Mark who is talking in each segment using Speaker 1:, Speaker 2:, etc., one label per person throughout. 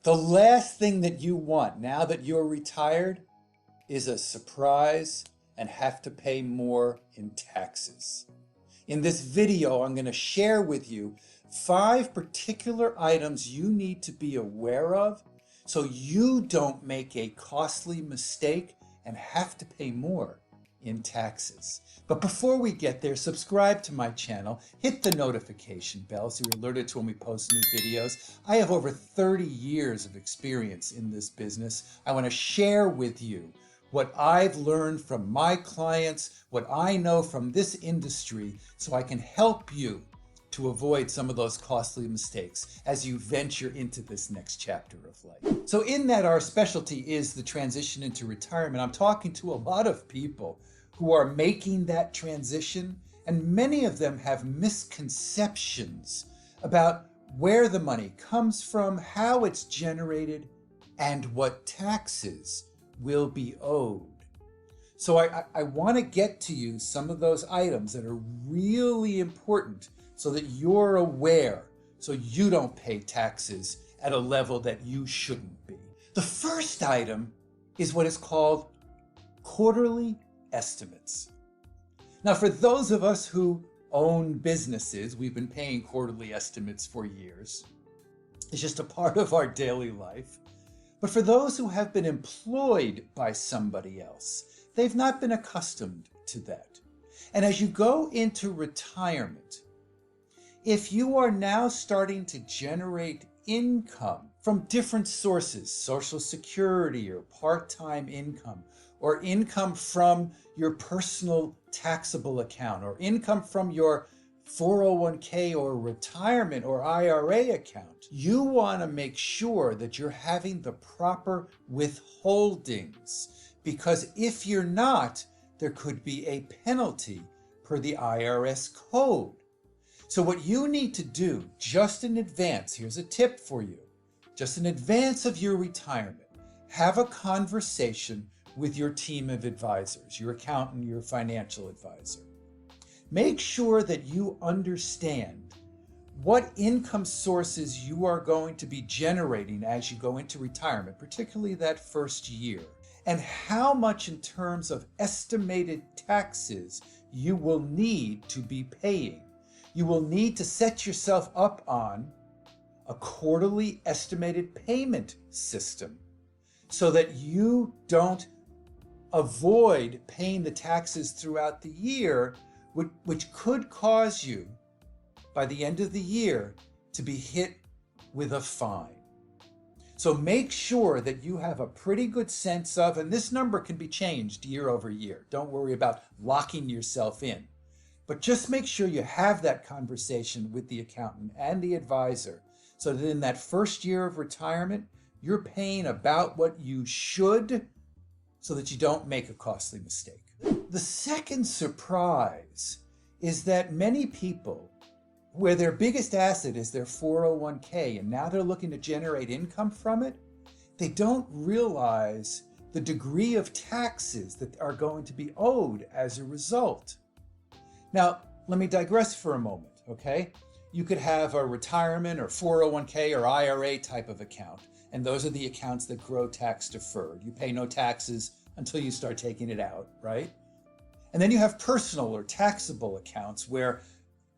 Speaker 1: The last thing that you want now that you're retired is a surprise and have to pay more in taxes. In this video, I'm going to share with you 5 particular items you need to be aware of so you don't make a costly mistake and have to pay more in taxes. But before we get there, subscribe to my channel, hit the notification bell so you're alerted to when we post new videos. I have over 30 years of experience in this business. I want to share with you what I've learned from my clients, what I know from this industry, so I can help you to avoid some of those costly mistakes as you venture into this next chapter of life. So in that, our specialty is the transition into retirement. I'm talking to a lot of people who are making that transition, and many of them have misconceptions about where the money comes from, how it's generated, and what taxes will be owed. So I want to get to you some of those items that are really important so that you're aware, so you don't pay taxes at a level that you shouldn't be. The first item is what is called quarterly estimates. Now, for those of us who own businesses, we've been paying quarterly estimates for years. It's just a part of our daily life. But for those who have been employed by somebody else, they've not been accustomed to that. And as you go into retirement, if you are now starting to generate income from different sources, Social Security or part-time income, or income from your personal taxable account, or income from your 401k or retirement or IRA account, you want to make sure that you're having the proper withholdings, because if you're not, there could be a penalty per the IRS code. So what you need to do just in advance, here's a tip for you, just in advance of your retirement, have a conversation with your team of advisors, your accountant, your financial advisor. Make sure that you understand what income sources you are going to be generating as you go into retirement, particularly that first year, and how much in terms of estimated taxes you will need to be paying. You will need to set yourself up on a quarterly estimated payment system so that you don't avoid paying the taxes throughout the year, which could cause you, by the end of the year, to be hit with a fine. So make sure that you have a pretty good sense of, and this number can be changed year over year. Don't worry about locking yourself in. But just make sure you have that conversation with the accountant and the advisor so that in that first year of retirement, you're paying about what you should so that you don't make a costly mistake. The second surprise is that many people, where their biggest asset is their 401k, and now they're looking to generate income from it, they don't realize the degree of taxes that are going to be owed as a result. Now, let me digress for a moment, okay? You could have a retirement or 401k or IRA type of account, and those are the accounts that grow tax deferred. You pay no taxes until you start taking it out, right? And then you have personal or taxable accounts where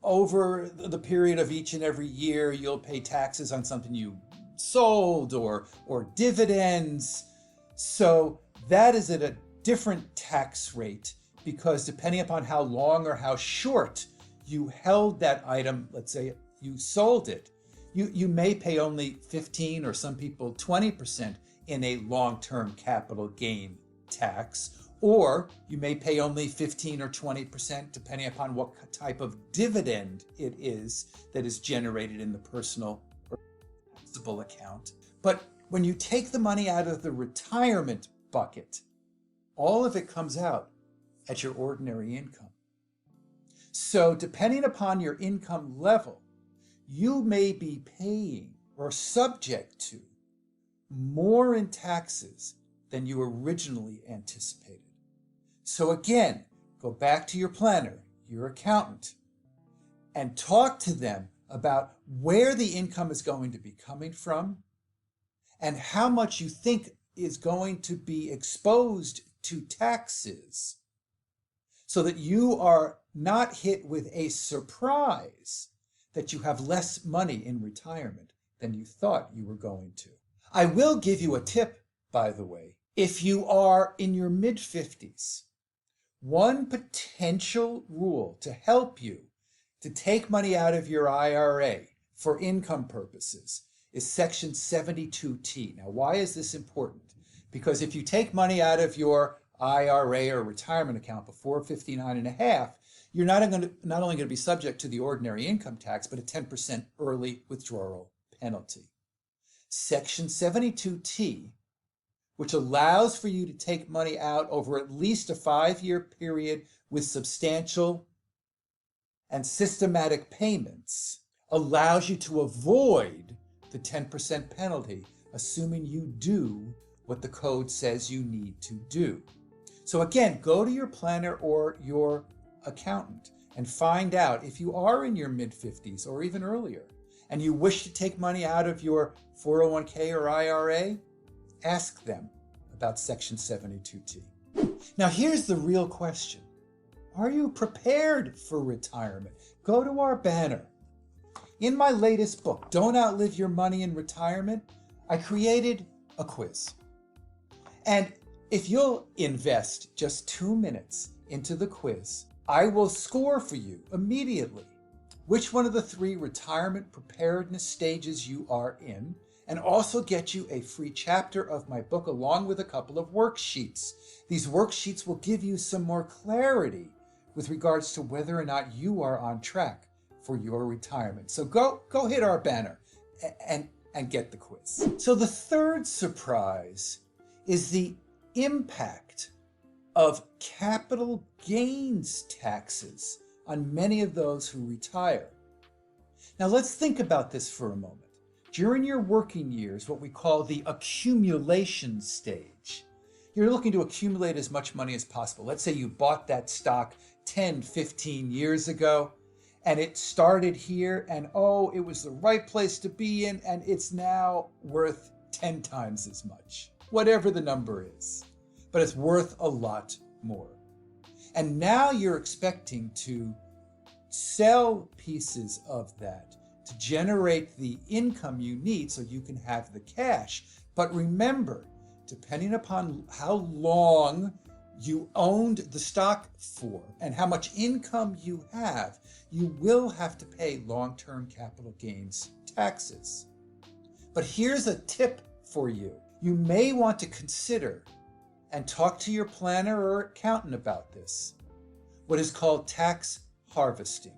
Speaker 1: over the period of each and every year, you'll pay taxes on something you sold or dividends. So that is at a different tax rate, because depending upon how long or how short you held that item, let's say you sold it, you may pay only 15 or some people 20% in a long-term capital gain tax, or you may pay only 15 or 20% depending upon what type of dividend it is that is generated in the personal or taxable account. But when you take the money out of the retirement bucket, all of it comes out at your ordinary income. So depending upon your income level, you may be paying or subject to more in taxes than you originally anticipated. So again, go back to your planner, your accountant, and talk to them about where the income is going to be coming from and how much you think is going to be exposed to taxes, so that you are not hit with a surprise that you have less money in retirement than you thought you were going to. I will give you a tip, by the way. If you are in your mid-50s, one potential rule to help you to take money out of your IRA for income purposes is Section 72T. Now, why is this important? Because if you take money out of your IRA or retirement account before 59 and a half, you're not only going to be subject to the ordinary income tax, but a 10% early withdrawal penalty. Section 72T, which allows for you to take money out over at least a 5-year period with substantial and systematic payments, allows you to avoid the 10% penalty, assuming you do what the code says you need to do. So again, go to your planner or your accountant and find out if you are in your mid-50s or even earlier and you wish to take money out of your 401k or IRA, ask them about Section 72T. Now here's the real question. Are you prepared for retirement? Go to our banner. In my latest book, Don't Outlive Your Money in Retirement, I created a quiz. And if you'll invest just 2 minutes into the quiz, I will score for you immediately which one of the 3 retirement preparedness stages you are in, and also get you a free chapter of my book along with a couple of worksheets. These worksheets will give you some more clarity with regards to whether or not you are on track for your retirement. So go hit our banner and get the quiz. So the third surprise is the impact of capital gains taxes on many of those who retire. Now let's think about this for a moment. During your working years, what we call the accumulation stage, you're looking to accumulate as much money as possible. Let's say you bought that stock 10, 15 years ago, and it started here, and it was the right place to be in, and it's now worth 10 times as much, whatever the number is, but it's worth a lot more. And now you're expecting to sell pieces of that to generate the income you need so you can have the cash. But remember, depending upon how long you owned the stock for and how much income you have, you will have to pay long-term capital gains taxes. But here's a tip for you. You may want to consider and talk to your planner or accountant about this, what is called tax harvesting,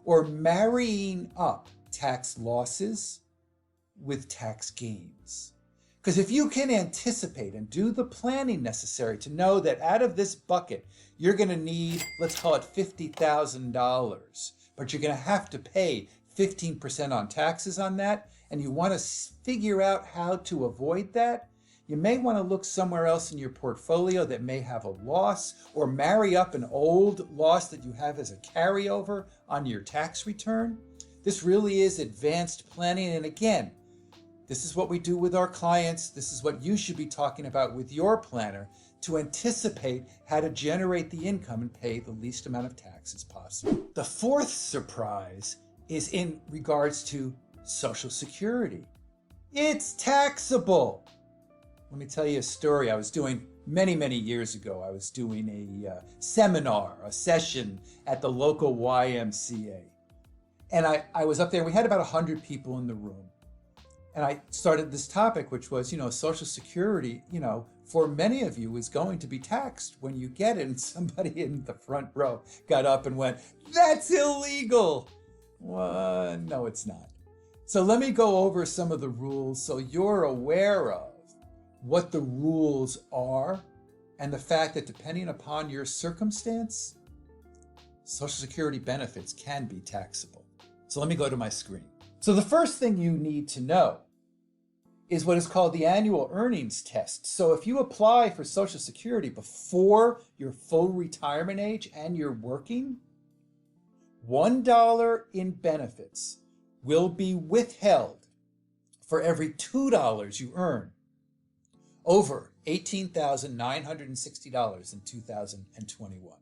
Speaker 1: or marrying up tax losses with tax gains. Because if you can anticipate and do the planning necessary to know that out of this bucket, you're going to need, let's call it $50,000, but you're going to have to pay 15% on taxes on that, and you want to figure out how to avoid that, you may want to look somewhere else in your portfolio that may have a loss, or marry up an old loss that you have as a carryover on your tax return. This really is advanced planning. And again, this is what we do with our clients. This is what you should be talking about with your planner to anticipate how to generate the income and pay the least amount of taxes possible. The fourth surprise is in regards to Social Security. It's taxable. Let me tell you a story I was doing many years ago. I was doing a seminar, a session at the local YMCA. And I was up there, we had about 100 people in the room. And I started this topic, which was, Social Security, for many of you is going to be taxed when you get it. And somebody in the front row got up and went, "That's illegal." Well, no, it's not. So let me go over some of the rules so you're aware of what the rules are and the fact that depending upon your circumstance, Social Security benefits can be taxable. So let me go to my screen. So the first thing you need to know is what is called the annual earnings test. So if you apply for Social Security before your full retirement age and you're working, $1 in benefits will be withheld for every $2 you earn over $18,960 in 2021.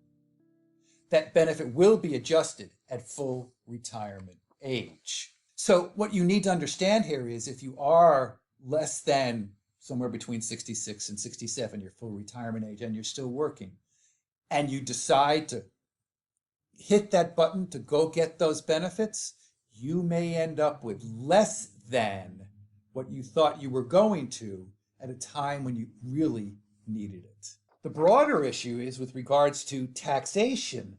Speaker 1: That benefit will be adjusted at full retirement age. So what you need to understand here is if you are less than somewhere between 66 and 67, your full retirement age, and you're still working, and you decide to hit that button to go get those benefits, you may end up with less than what you thought you were going to at a time when you really needed it. The broader issue is with regards to taxation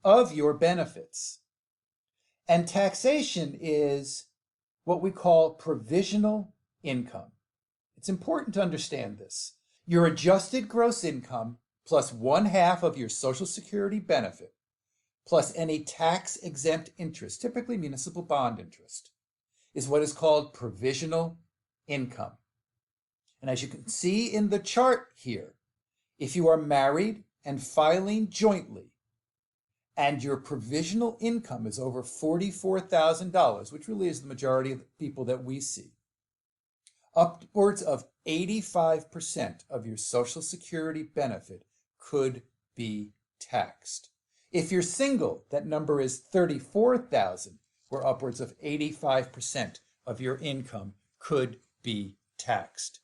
Speaker 1: of your benefits. And taxation is what we call provisional income. It's important to understand this. Your adjusted gross income plus 1/2 of your Social Security benefit plus any tax-exempt interest, typically municipal bond interest, is what is called provisional income. And as you can see in the chart here, if you are married and filing jointly, and your provisional income is over $44,000, which really is the majority of the people that we see, upwards of 85% of your Social Security benefit could be taxed. If you're single, that number is 34,000, where upwards of 85% of your income could be taxed.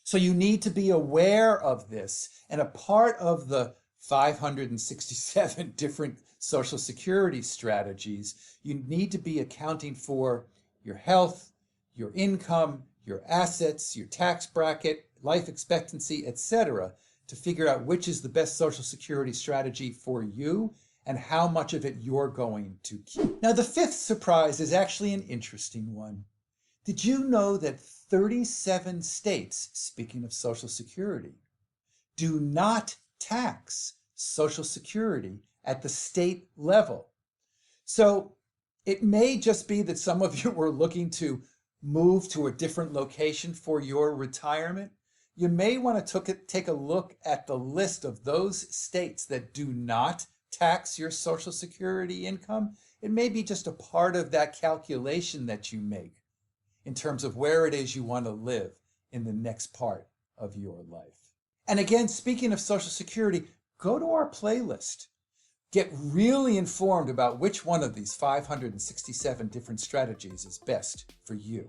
Speaker 1: So you need to be aware of this, and a part of the 567 different Social Security strategies, you need to be accounting for your health, your income, your assets, your tax bracket, life expectancy, etc., to figure out which is the best Social Security strategy for you and how much of it you're going to keep. Now, the fifth surprise is actually an interesting one. Did you know that 37 states, speaking of Social Security, do not tax Social Security at the state level? So it may just be that some of you were looking to move to a different location for your retirement. You may want to take a look at the list of those states that do not tax your Social Security income. It may be just a part of that calculation that you make in terms of where it is you want to live in the next part of your life. And again, speaking of Social Security, go to our playlist. Get really informed about which one of these 567 different strategies is best for you.